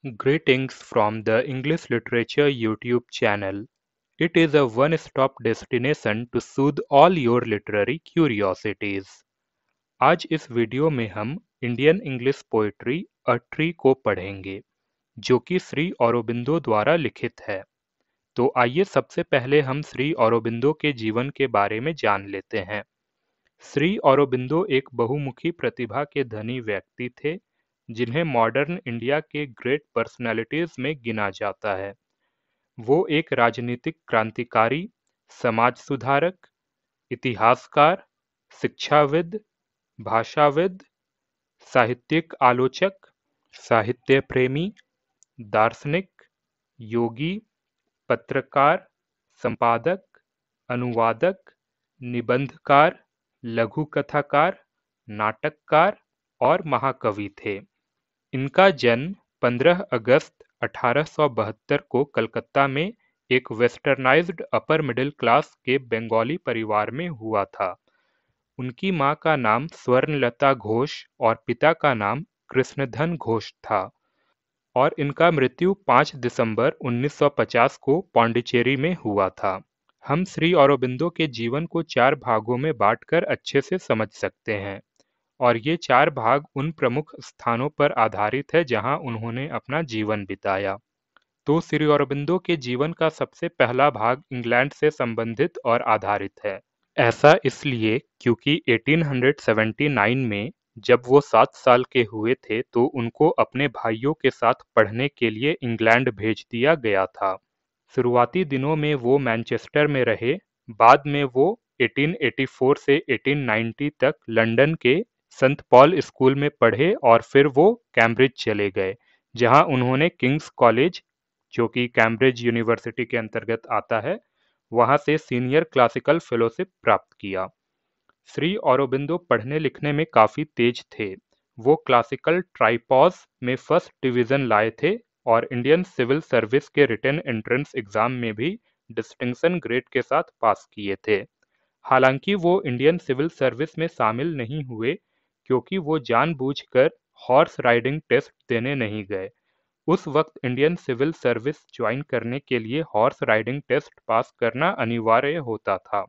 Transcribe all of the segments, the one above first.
Greetings from the English Literature YouTube channel. It is a one-stop destination to soothe all your literary curiosities. आज इस video में हम Indian English poetry a tree को पढ़ेंगे, जो कि श्री औरोबिंदो द्वारा लिखित है। तो आइए सबसे पहले हम श्री औरोबिंदो के जीवन के बारे में जान लेते हैं। श्री औरोबिंदो एक बहुमुखी प्रतिभा के धनी व्यक्ति थे, जिन्हें मॉडर्न इंडिया के ग्रेट पर्सनालिटीज में गिना जाता है। वो एक राजनीतिक क्रांतिकारी, समाज सुधारक, इतिहासकार, शिक्षाविद, भाषाविद, साहित्यिक आलोचक, साहित्य प्रेमी, दार्शनिक, योगी, पत्रकार, संपादक, अनुवादक, निबंधकार, लघु कथाकार, नाटककार और महाकवि थे। इनका जन्म 15 अगस्त 1872 को कलकत्ता में एक वेस्टर्नाइज्ड अपर मिडिल क्लास के बंगाली परिवार में हुआ था। उनकी मां का नाम स्वर्णलता घोष और पिता का नाम कृष्णधन घोष था और इनका मृत्यु 5 दिसंबर 1950 को पौंडीचेरी में हुआ था। हम श्री औरोबिंदो के जीवन को 4 भागों में बांटकर अच्छे से समझ सकते हैं और ये 4 भाग उन प्रमुख स्थानों पर आधारित है जहां उन्होंने अपना जीवन बिताया। तो श्री औरोबिंदो के जीवन का सबसे पहला भाग इंग्लैंड से संबंधित और आधारित है। ऐसा इसलिए क्योंकि 1879 में जब वो 7 साल के हुए थे तो उनको अपने भाइयों के साथ पढ़ने के लिए इंग्लैंड भेज दिया गया था। शुरुआती दिनों में वो मैनचेस्टर में रहे, बाद में वो 1884 से 1890 तक लंदन के संत पॉल स्कूल में पढ़े और फिर वो कैम्ब्रिज चले गए, जहां उन्होंने किंग्स कॉलेज, जो कि कैम्ब्रिज यूनिवर्सिटी के अंतर्गत आता है, वहां से सीनियर क्लासिकल फेलोशिप प्राप्त किया। श्री औरोबिंदो पढ़ने लिखने में काफी तेज थे। वो क्लासिकल ट्राइपॉज में फर्स्ट डिवीजन लाए थे और इंडियन सिविल सर्विस के रिटन एंट्रेंस एग्जाम में भी डिस्टिंक्शन ग्रेड के साथ पास किए थे। हालांकि वो इंडियन सिविल सर्विस में शामिल नहीं हुए क्योंकि वो जानबूझकर हॉर्स राइडिंग टेस्ट देने नहीं गए। उस वक्त इंडियन सिविल सर्विस ज्वाइन करने के लिए हॉर्स राइडिंग टेस्ट पास करना अनिवार्य होता था।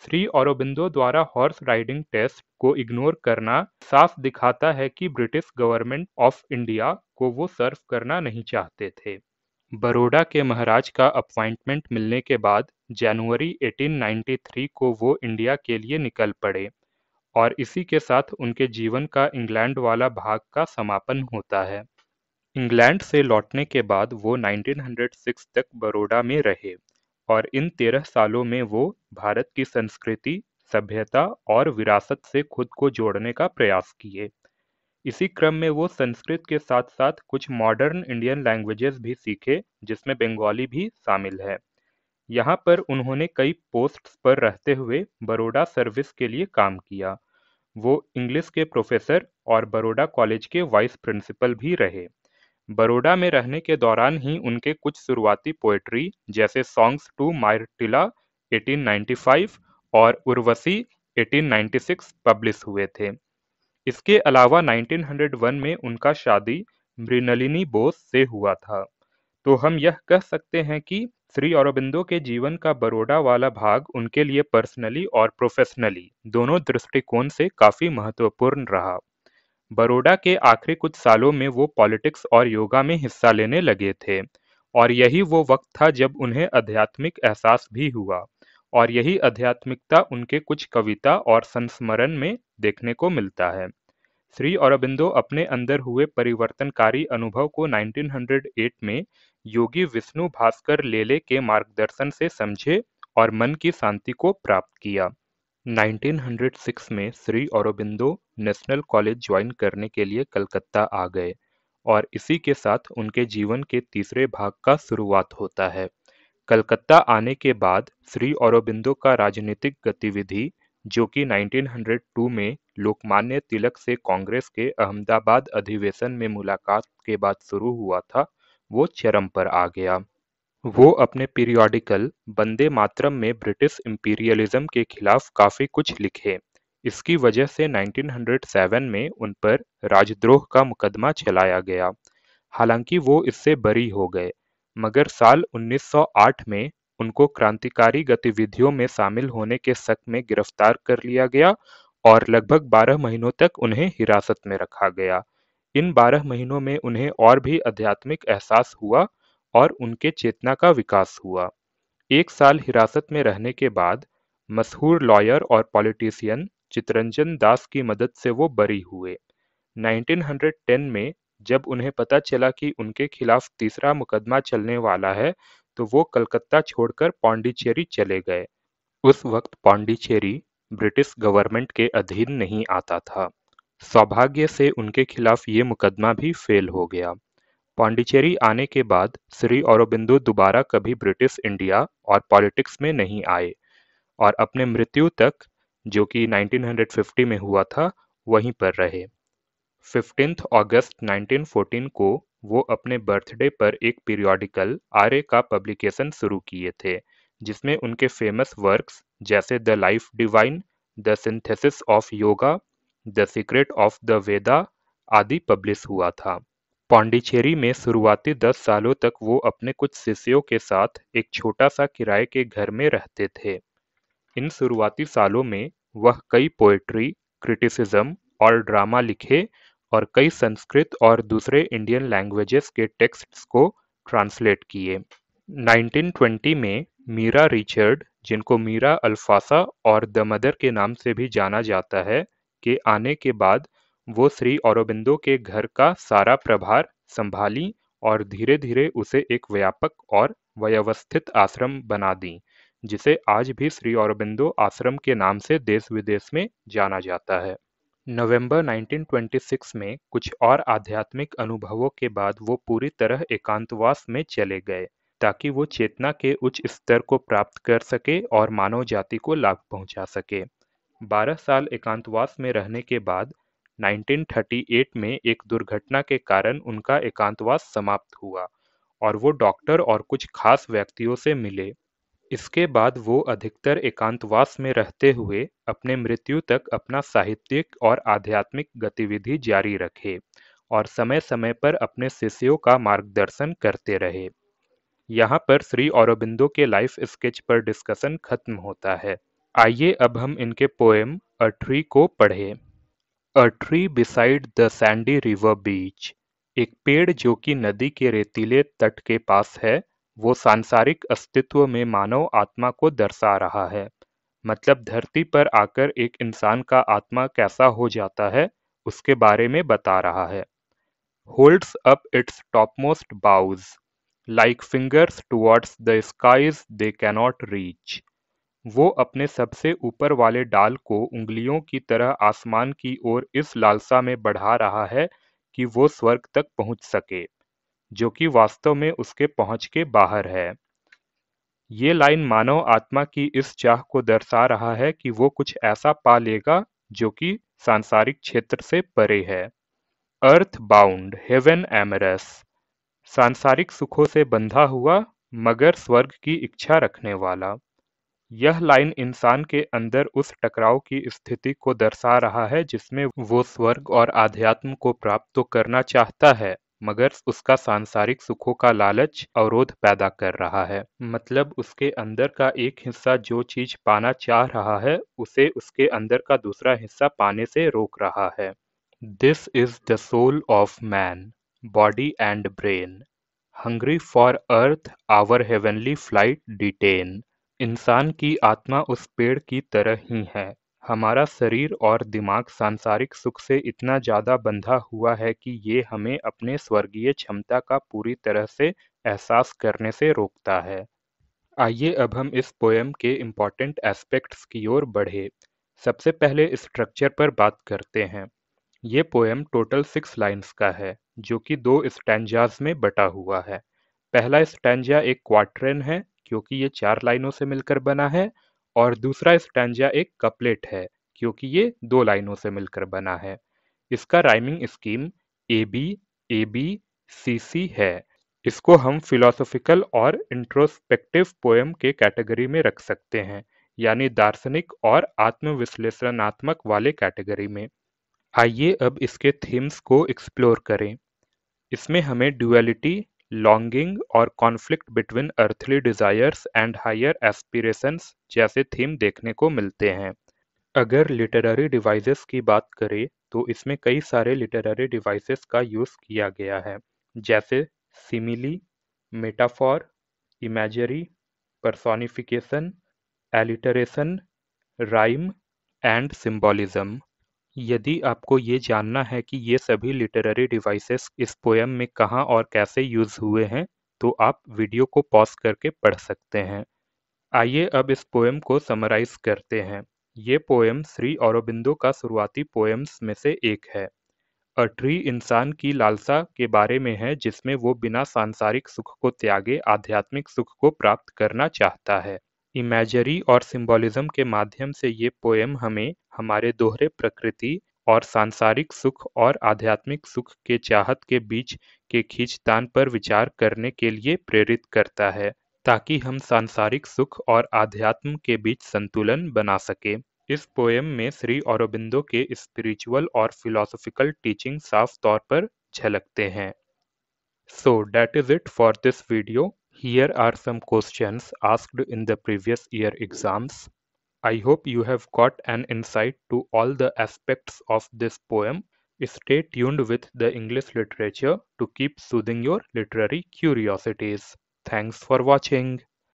श्री औरोबिंदो द्वारा हॉर्स राइडिंग टेस्ट को इग्नोर करना साफ दिखाता है कि ब्रिटिश गवर्नमेंट ऑफ इंडिया को वो सर्व करना नहीं चाहते थे। बरोडा के महाराज का अपॉइंटमेंट मिलने के बाद जनवरी 1893 को वो इंडिया के लिए निकल पड़े और इसी के साथ उनके जीवन का इंग्लैंड वाला भाग का समापन होता है। इंग्लैंड से लौटने के बाद वो 1906 तक बरोडा में रहे और इन 13 सालों में वो भारत की संस्कृति, सभ्यता और विरासत से खुद को जोड़ने का प्रयास किए। इसी क्रम में वो संस्कृत के साथ-साथ कुछ मॉडर्न इंडियन लैंग्वेजेस भी सीखे, जिसमें बंगाली भी शामिल है। यहाँ पर उन्होंने कई पोस्ट्स पर रहते हुए बरोडा सर्विस के लिए काम किया। वो इंग्लिश के प्रोफेसर और बरोडा कॉलेज के वाइस प्रिंसिपल भी रहे। बरोडा में रहने के दौरान ही उनके कुछ शुरुआती पोएट्री जैसे सॉन्ग्स टू मार्टिला 1895 और उर्वशी 1896 पब्लिश हुए थे। इसके अलावा 1901 में उनका शादी मृणलिनी बोस से हुआ था। तो हम यह कह सकते हैं कि श्री अरबिंदो के जीवन का बरोडा वाला भाग उनके लिए पर्सनली और प्रोफेशनली दोनों दृष्टिकोण से काफी महत्वपूर्ण रहा। बरोडा के आखिरी कुछ सालों में वो पॉलिटिक्स और योगा में हिस्सा लेने लगे थे और यही वो वक्त था जब उन्हें आध्यात्मिक एहसास भी हुआ और यही आध्यात्मिकता उनके कुछ कविता और संस्मरण में देखने को मिलता है। श्री अरबिंदो अपने अंदर हुए परिवर्तनकारी अनुभव को 1908 में योगी विष्णु भास्कर लेले के मार्गदर्शन से समझे और मन की शांति को प्राप्त किया। 1906 में Shri Aurobindo national college join करने के लिए कलकत्ता आ गए और इसी के साथ उनके जीवन के तीसरे भाग का शुरुआत होता है। कलकत्ता आने के बाद श्री अरबिंदो का राजनीतिक गतिविधि, जो कि 1902 में लोकमान्य तिलक से कांग्रेस के अहमदाबाद अधिवेशन में मुलाकात के बाद शुरू हुआ था, वो चरम पर आ गया। वो अपने पीरियोडिकल वंदे मातरम में ब्रिटिश इंपीरियलिज्म के खिलाफ काफी कुछ लिखे। इसकी वजह से 1907 में उन पर राजद्रोह का मुकदमा चलाया गया। हालांकि वो इससे बरी हो गए, मगर साल 1908 में उनको क्रांतिकारी गतिविधियों में शामिल होने के शक में गिरफ्तार कर लिया गया और लगभग 12 महीनों तक उन्हें हिरासत में रखा गया। इन 12 महीनों में उन्हें और भी आध्यात्मिक एहसास हुआ और उनके चेतना का विकास हुआ। एक साल हिरासत में रहने के बाद मशहूर लॉयर और पॉलिटिशियन चितरंजन दास की मदद से वो बरी हुए। 1910 में जब उन्हें पता चला कि उनके खिलाफ तीसरा मुकदमा चलने वाला है, तो वो कलकत्ता छोड़कर पौंडीचेरी चले गए। उस वक्त पौंडीचेरी ब्रिटिश गवर्नमेंट के अधीन नहीं आता था। सौभाग्य से उनके खिलाफ ये मुकदमा भी फेल हो गया। पौंडीचेरी आने के बाद श्री अरबिंदो दोबारा कभी ब्रिटिश इंडिया और पॉलिटिक्स में नहीं आए और अपने मृत्यु तक, जो कि 1950 में हुआ था, वहीं पर रहे। 15 अगस्त 1914 को वो अपने बर्थडे पर एक पीरियोडिकल आर्य का पब्लिकेशन शुरू किए थे, जिसमें उनके फेमस वर्क्स जैसे the life divine, the synthesis of yoga, the secret of the Veda आदि पब्लिश हुआ था। पौंडीचेरी में शुरुआती 10 सालों तक वो अपने कुछ शिष्यों के साथ एक छोटा सा किराए के घर में रहते थे। इन शुरुआती सालों में वह कई पोएट्री, क्रिटिसिज्म और ड्रामा लिखे और कई संस्कृत और दूसरे इंडियन लैंग्वेजेस के टेक्स्ट्स को ट्रांसलेट किए। 1920 में मीरा रिचर्ड, जिनको मीरा अल्फासा और द मदर के नाम से भी जाना जाता है, के आने के बाद वो श्री अरबिंदो के घर का सारा प्रभार संभाली और धीरे-धीरे उसे एक व्यापक और व्यवस्थित आश्रम बना दी, जिसे आज भी श्री अरबिंदो आश्रम के नाम से देश-विदेश में जाना जाता है। नवंबर 1926 में कुछ और आध्यात्मिक अनुभवों के बाद वो पूरी तरह एकांतवास में चले गए, ताकि वो चेतना के उच्च स्तर को प्राप्त कर सके और मानव जाति को लाभ पहुंचा सके। 12 साल एकांतवास में रहने के बाद 1938 में एक दुर्घटना के कारण उनका एकांतवास समाप्त हुआ और वो डॉक्टर और कुछ खास व्यक्तियों से मिले। इसके बाद वो अधिकतर एकांतवास में रहते हुए अपने मृत्यु तक अपना साहित्यिक और आध्यात्मिक गतिविधि जारी रखे और समय-समय पर अपने शिष्यों का मार्गदर्शन करते रहे। यहाँ पर श्री अरबिंदो के लाइफ स्केच पर डिस्कशन खत्म होता है। आइए अब हम इनके पोएम अ ट्री को पढ़ें। A tree beside the Sandy river बीच। एक पेड़ जो कि नदी के रेतीले तट के पास है, वो सांसारिक अस्तित्व में मानव आत्मा को दर्शा रहा है। मतलब धरती पर आकर एक इंसान का आत्मा कैसा हो जाता है, उसके बारे में बता रहा है। Holds up its topmost boughs like fingers towards the skies they cannot reach. वो अपने सबसे ऊपर वाले डाल को उंगलियों की तरह आसमान की ओर इस लालसा में बढ़ा रहा है कि वो स्वर्ग तक पहुंच सके, जो कि वास्तव में उसके पहुंच के बाहर है। ये लाइन मानव आत्मा की इस चाह को दर्शा रहा है कि वो कुछ ऐसा पा लेगा जो कि सांसारिक क्षेत्र से परे है। Earth bound heaven amorous. सांसारिक सुखों से बंधा हुआ मगर स्वर्ग की इच्छा रखने वाला। यह लाइन इंसान के अंदर उस टकराव की स्थिति को दर्शा रहा है जिसमें वो स्वर्ग और आध्यात्म को प्राप्त तो करना चाहता है, मगर उसका सांसारिक सुखों का लालच अवरोध पैदा कर रहा है। मतलब उसके अंदर का एक हिस्सा जो चीज पाना चाह रहा है, उसे उसके अंदर का दूसरा हिस्सा पाने से रोक रहा है। This is the soul of man, body and brain, hungry for earth our heavenly flight detain. इंसान की आत्मा उस पेड़ की तरह ही है। हमारा शरीर और दिमाग सांसारिक सुख से इतना ज्यादा बंधा हुआ है कि ये हमें अपने स्वर्गीय क्षमता का पूरी तरह से एहसास करने से रोकता है। आइए अब हम इस पोएम के इम्पॉर्टेंट एस्पेक्ट्स की ओर बढ़े। सबसे पहले स्ट्रक्चर पर बात करते हैं। ये पोएम टोटल 6 लाइन्स का है, जो कि 2 स्टैंजाज में बटा हुआ है। पहला स्टैंजा एक क्वार्टरन है, क्योंकि ये 4 लाइनों से मिलकर बना है, और दूसरा स्टैंजा एक कपलेट है, क्योंकि ये 2 लाइनों से मिलकर बना है। इसका rhyming scheme A B C C है। इसको हम फिलोसॉफिकल और इंट्रोस्पेक्टिव पोएम के कैटेगरी में रख सकते हैं, यानी दार्शनिक और आत्मविश्लेषणात्मक वाले कैटेगरी में। आइए अब इसके थीम्स को एक्सप्लोर करें। इसमें हमें ड्युअलिटी, लॉन्गिंग और conflict between earthly desires and higher aspirations जैसे थीम देखने को मिलते हैं। अगर लिटरेरी डिवाइसेस की बात करें तो इसमें कई सारे लिटरेरी डिवाइसेस का यूज़ किया गया है, जैसे simile, metaphor, imagery, personification, alliteration, rhyme and symbolism. यदि आपको ये जानना है कि ये सभी लिटरेरी डिवाइसेस इस पोयम में कहाँ और कैसे यूज़ हुए हैं, तो आप वीडियो को पॉज करके पढ़ सकते हैं। आइए अब इस पोयम को समराइज करते हैं। ये पोयम श्री अरबिंदो का शुरुआती पोयम्स में से एक है। अ ट्री इंसान की लालसा के बारे में है, जिसमें वो बिना सांसारिक सुख को त्यागे आध्यात्मिक सुख को प्राप्त करना चाहता है। इमेजरी और सिंबॉलिज्म के माध्यम से ये पोयम हमें हमारे दोहरे प्रकृति और सांसारिक सुख और आध्यात्मिक सुख के चाहत के बीच के खींचतान पर विचार करने के लिए प्रेरित करता है, ताकि हम सांसारिक सुख और आध्यात्म के बीच संतुलन बना सके। इस पोयम में श्री अरबिंदो के स्पिरिचुअल और फिलोसॉफिकल टीचिंग साफ तौर पर झलकते हैं। So that is it for this video. Here are some questions asked in the previous year exams. I hope you have got an insight to all the aspects of this poem. Stay tuned with the English literature to keep soothing your literary curiosities. Thanks for watching.